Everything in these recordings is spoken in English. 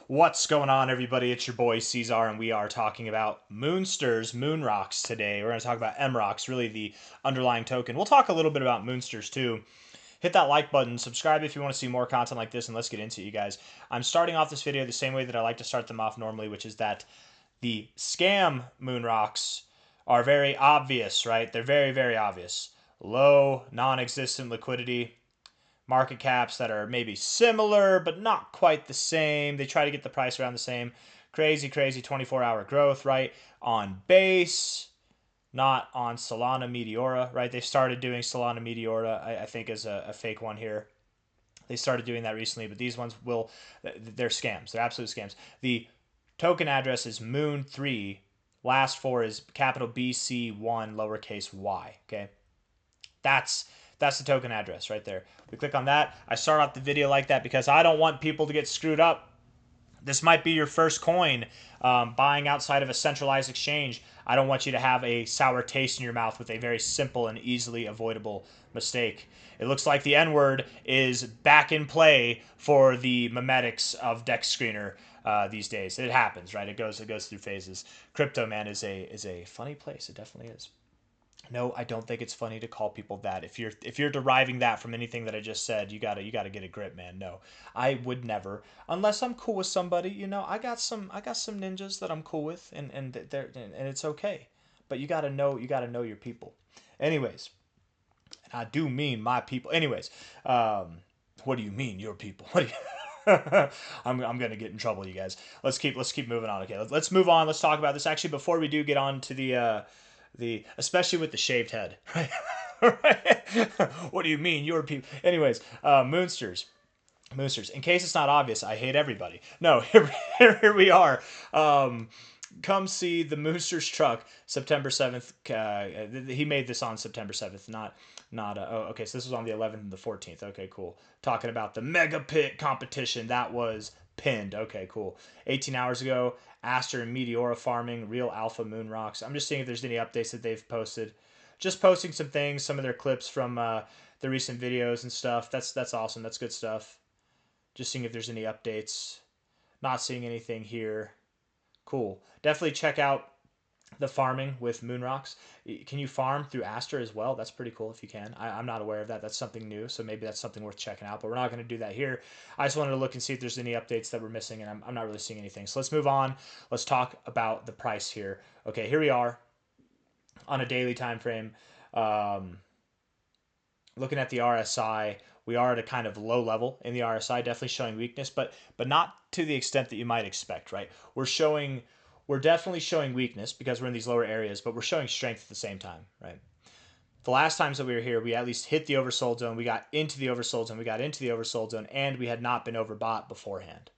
What's going on, everybody? It's your boy C-Zar, and we are talking about Moonsters, MROCKS today. We're going to talk about MROCKS, really the underlying token. We'll talk a little bit about Moonsters too. Hit that like button, subscribe if you want to see more content like this, and let's get into it, you guys. I'm starting off this video the same way that I like to start them off normally, which is that the scam MROCKS are very obvious, right? They're very, very obvious. Low, non-existent liquidity, market caps that are maybe similar but not quite the same. They try to get the price around the same. Crazy, crazy 24-hour growth, right? On base, not on Solana Meteora, right? They started doing Solana Meteora, I think, as a fake one here. They started doing that recently, but these ones they're scams. They're absolute scams. The token address is Moon3. Last four is capital BC1 lowercase y, okay? That's the token address right there. We click on that. I start off the video like that because I don't want people to get screwed up. This might be your first coin buying outside of a centralized exchange. I don't want you to have a sour taste in your mouth with a very simple and easily avoidable mistake. It looks like the N-word is back in play for the memetics of Dex Screener these days. It happens, right? It goes through phases. Crypto, man, is a funny place. It definitely is. No, I don't think it's funny to call people that. If you're deriving that from anything that I just said, you gotta get a grip, man. No, I would never, unless I'm cool with somebody. You know, I got some ninjas that I'm cool with, and it's okay. But you gotta know your people. Anyways, and I do mean my people. Anyways, what do you mean your people? What do you? I'm gonna get in trouble, you guys. Let's keep moving on. Okay, let's move on. Let's talk about this. Actually, before we do get on to the especially with the shaved head, right? What do you mean your people? Anyways, Moonsters. In case it's not obvious, I hate everybody. No, here we are. Come see the Moonsters truck September 7th. He made this on September 7th, okay, so this was on the 11th and the 14th. Okay, cool. Talking about the mega pit competition that was pinned. Okay, cool. 18 hours ago, Aster and Meteora farming, real alpha moon rocks. I'm just seeing if there's any updates that they've posted. Just posting some things, some of their clips from the recent videos and stuff. That's awesome. That's good stuff. Just seeing if there's any updates. Not seeing anything here. Cool. Definitely check out the farming with MoonRocks. Can you farm through Aster as well? That's pretty cool if you can. I'm not aware of that. That's something new, so maybe that's something worth checking out, but we're not going to do that here. I just wanted to look and see if there's any updates that we're missing, and I'm not really seeing anything. So let's move on. Let's talk about the price here. Okay, here we are on a daily time frame. Looking at the RSI, we are at a kind of low level in the RSI, definitely showing weakness, but not to the extent that you might expect, right? We're definitely showing weakness because we're in these lower areas, but we're showing strength at the same time, right? The last times that we were here, we at least hit the oversold zone, we got into the oversold zone, and we had not been overbought beforehand.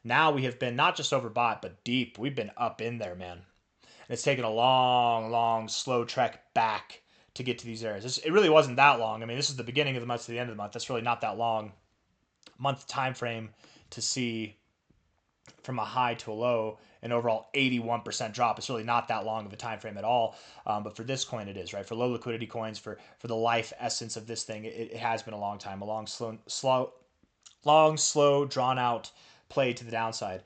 Now we have been not just overbought, but deep. We've been up in there, man. And it's taken a long, long, slow trek back to get to these areas. It really wasn't that long. I mean, this is the beginning of the month to the end of the month. That's really not that long month time frame to see from a high to a low an overall 81% drop. It's really not that long of a time frame at all. But for this coin, it is, right? For low liquidity coins, for the life essence of this thing, it has been a long time, a long, slow, drawn out play to the downside.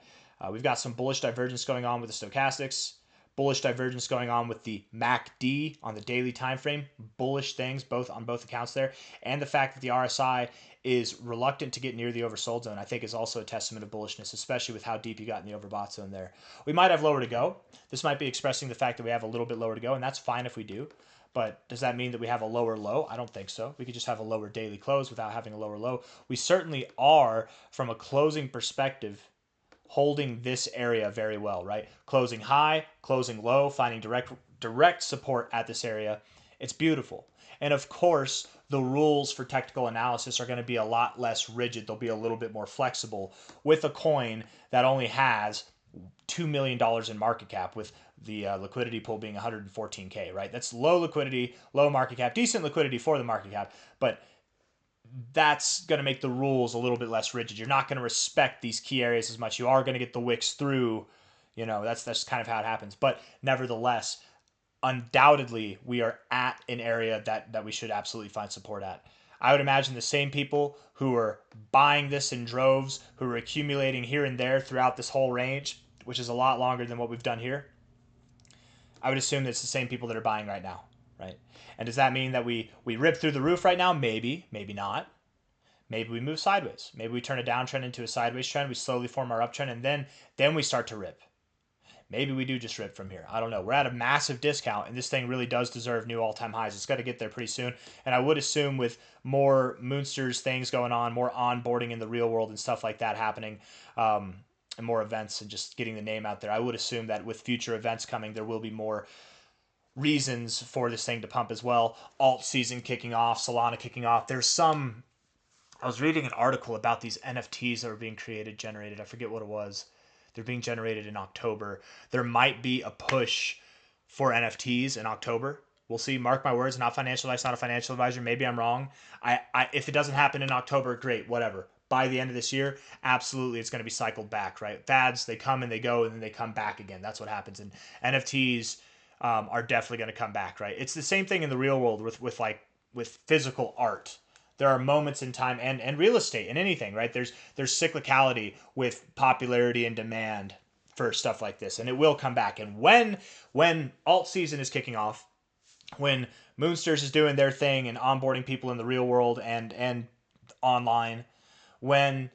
We've got some bullish divergence going on with the stochastics. Bullish divergence going on with the MACD on the daily time frame. Bullish things on both accounts there. And the fact that the RSI is reluctant to get near the oversold zone, I think, is also a testament of bullishness, especially with how deep you got in the overbought zone there. We might have lower to go. This might be expressing the fact that we have a little bit lower to go, and that's fine if we do. But does that mean that we have a lower low? I don't think so. We could just have a lower daily close without having a lower low. We certainly are, from a closing perspective, holding this area very well, right? Closing high, closing low, finding direct support at this area. It's beautiful. And of course, the rules for technical analysis are going to be a lot less rigid. They'll be a little bit more flexible with a coin that only has $2 million in market cap, with the liquidity pool being 114K, right? That's low liquidity, low market cap, decent liquidity for the market cap, but that's going to make the rules a little bit less rigid. You're not going to respect these key areas as much. You are going to get the wicks through. You know, that's kind of how it happens. But nevertheless, undoubtedly, we are at an area that we should absolutely find support at. I would imagine the same people who are buying this in droves, who are accumulating here and there throughout this whole range, which is a lot longer than what we've done here. I would assume that it's the same people that are buying right now, right? And does that mean that we rip through the roof right now? Maybe, maybe not. Maybe we move sideways. Maybe we turn a downtrend into a sideways trend. We slowly form our uptrend, and then we start to rip. Maybe we do just rip from here. I don't know. We're at a massive discount, and this thing really does deserve new all-time highs. It's got to get there pretty soon. And I would assume with more Moonsters things going on, more onboarding in the real world and stuff like that happening, and more events and just getting the name out there, I would assume that with future events coming, there will be more reasons for this thing to pump as well. Alt season kicking off, Solana kicking off. I was reading an article about these NFTs that were being generated. I forget what it was. They're being generated in October. There might be a push for NFTs in October. We'll see. Mark my words. Not financial advice, not a financial advisor. Maybe I'm wrong. If it doesn't happen in October, great, whatever. By the end of this year, absolutely, it's going to be cycled back, right? Fads, they come and they go, and then they come back again. That's what happens. And NFTs are definitely going to come back, right? It's the same thing in the real world with physical art. There are moments in time and real estate and anything, right? There's cyclicality with popularity and demand for stuff like this, and it will come back. And when alt season is kicking off, when Moonsters is doing their thing and onboarding people in the real world and online, when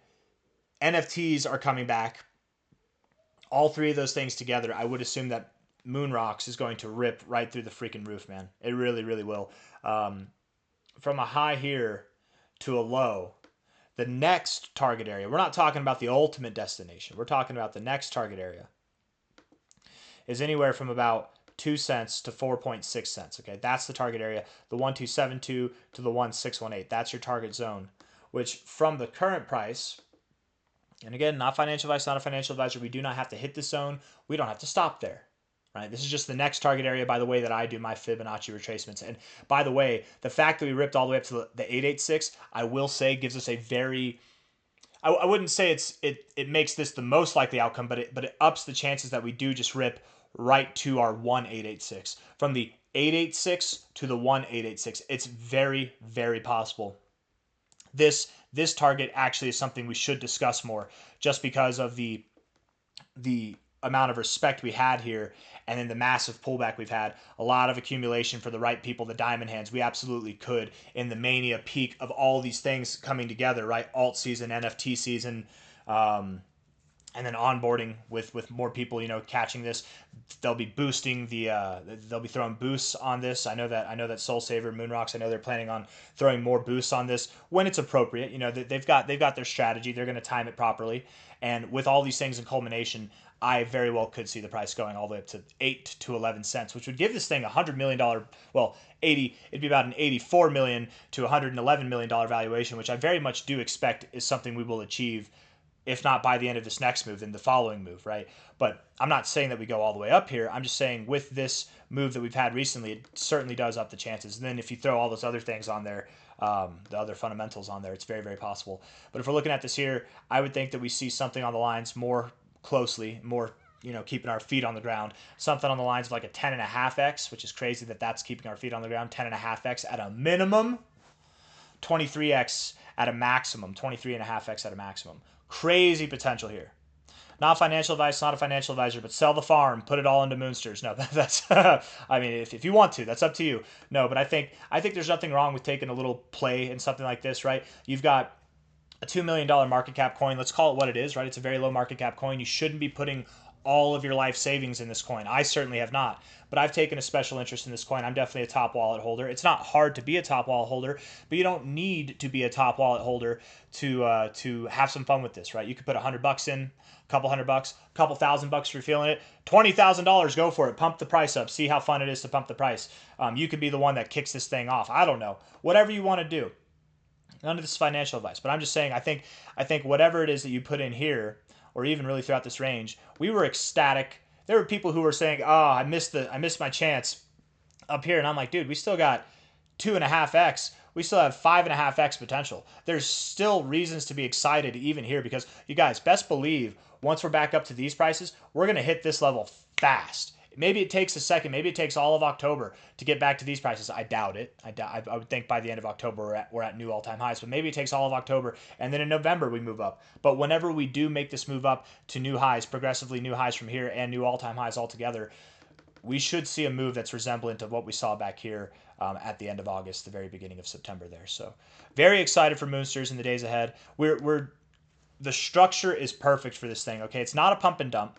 NFTs are coming back, all three of those things together, I would assume that MROCKS is going to rip right through the freaking roof, man. It really, really will. From a high here to a low, the next target area, we're not talking about the ultimate destination. We're talking about the next target area is anywhere from about 2 cents to 4.6 cents. Okay, that's the target area. The 1272 to the 1618. That's your target zone, which from the current price, and again, not financial advice, not a financial advisor, we do not have to hit this zone. We don't have to stop there. Right? This is just the next target area by the way that I do my Fibonacci retracements. And by the way, the fact that we ripped all the way up to the 886, I will say gives us a very, I wouldn't say it makes this the most likely outcome, but it ups the chances that we do just rip right to our 1886. From the 886 to the 1886, it's very, very possible. This target actually is something we should discuss more just because of the amount of respect we had here and then the massive pullback we've had. A lot of accumulation for the right people, the diamond hands. We absolutely could in the mania peak of all these things coming together, right? Alt season, NFT season, and then onboarding with more people, catching this. They'll be boosting they'll be throwing boosts on this. I know that Soul Saver, MROCKS, I know they're planning on throwing more boosts on this when it's appropriate. They've got their strategy. They're going to time it properly. And with all these things in culmination, I very well could see the price going all the way up to 8 to 11 cents, which would give this thing $100 million, it'd be about an $84 million to $111 million valuation, which I very much do expect is something we will achieve, if not by the end of this next move, then the following move, right? But I'm not saying that we go all the way up here. I'm just saying with this move that we've had recently, it certainly does up the chances. And then if you throw all those other things on there, the other fundamentals on there, it's very, very possible. But if we're looking at this here, I would think that we see something on the lines more closely, more, keeping our feet on the ground, something on the lines of like a 10.5x, which is crazy that that's keeping our feet on the ground, 10.5x at a minimum, 23x at a maximum, 23.5x at a maximum. Crazy potential here. Not financial advice, not a financial advisor, but sell the farm, put it all into Moonsters. No, that's, I mean, if you want to, that's up to you. No, but I think there's nothing wrong with taking a little play in something like this, right? You've got a $2 million market cap coin. Let's call it what it is, right? It's a very low market cap coin. You shouldn't be putting all of your life savings in this coin. I certainly have not, but I've taken a special interest in this coin. I'm definitely a top wallet holder. It's not hard to be a top wallet holder, but you don't need to be a top wallet holder to have some fun with this, right? You could put $100 in, a couple $100, a couple $1,000 if you're feeling it, $20,000, go for it. Pump the price up. See how fun it is to pump the price. You could be the one that kicks this thing off. I don't know. Whatever you want to do. None of this is financial advice, but I'm just saying I think whatever it is that you put in here, or even really throughout this range, we were ecstatic. There were people who were saying, "Oh, I missed my chance up here," and I'm like, "Dude, we still got 2.5x. We still have 5.5x potential. There's still reasons to be excited even here because you guys best believe once we're back up to these prices, we're gonna hit this level fast. Maybe it takes a second. Maybe it takes all of October to get back to these prices. I doubt it. I would think by the end of October we're at new all-time highs. But maybe it takes all of October, and then in November we move up. But whenever we do make this move up to new highs, progressively new highs from here and new all-time highs altogether, we should see a move that's resemblant of what we saw back here at the end of August, the very beginning of September there. So very excited for Moonsters in the days ahead. The structure is perfect for this thing. Okay, it's not a pump and dump.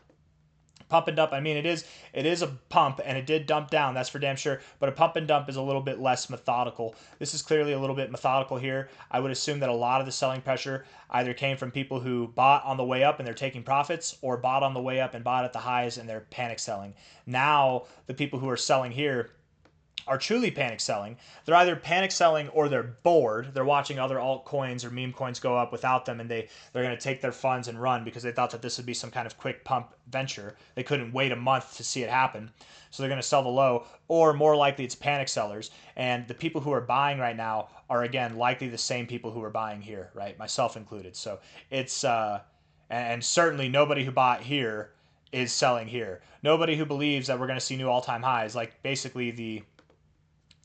Pump and dump, I mean, it is a pump, and it did dump down, that's for damn sure, but a pump and dump is a little bit less methodical. This is clearly a little bit methodical here. I would assume that a lot of the selling pressure either came from people who bought on the way up and they're taking profits, or bought on the way up and bought at the highs and they're panic selling. Now the people who are selling here are truly panic selling. They're either panic selling or they're bored. They're watching other altcoins or meme coins go up without them, and they're going to take their funds and run because they thought that this would be some kind of quick pump venture. They couldn't wait a month to see it happen. So they're going to sell the low, or more likely it's panic sellers. And the people who are buying right now are, again, likely the same people who are buying here, right? Myself included. So it's, and certainly nobody who bought here is selling here. Nobody who believes that we're going to see new all-time highs, like basically the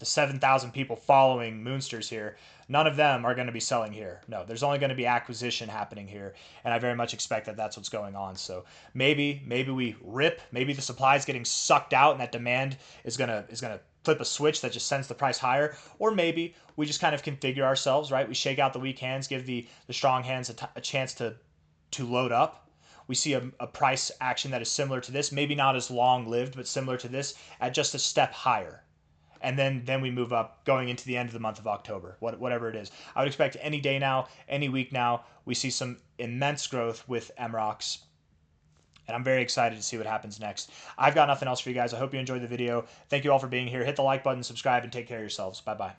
7,000 people following Moonsters here, none of them are going to be selling here. No, there's only going to be acquisition happening here, and I very much expect that that's what's going on. So maybe we rip, maybe the supply is getting sucked out, and that demand is gonna flip a switch that just sends the price higher, or maybe we just kind of configure ourselves, right? We shake out the weak hands, give the strong hands a chance to load up. We see a price action that is similar to this, maybe not as long lived, but similar to this at just a step higher. And then we move up going into the end of the month of October, whatever it is. I would expect any day now, any week now, we see some immense growth with MROCKS. And I'm very excited to see what happens next. I've got nothing else for you guys. I hope you enjoyed the video. Thank you all for being here. Hit the like button, subscribe, and take care of yourselves. Bye-bye.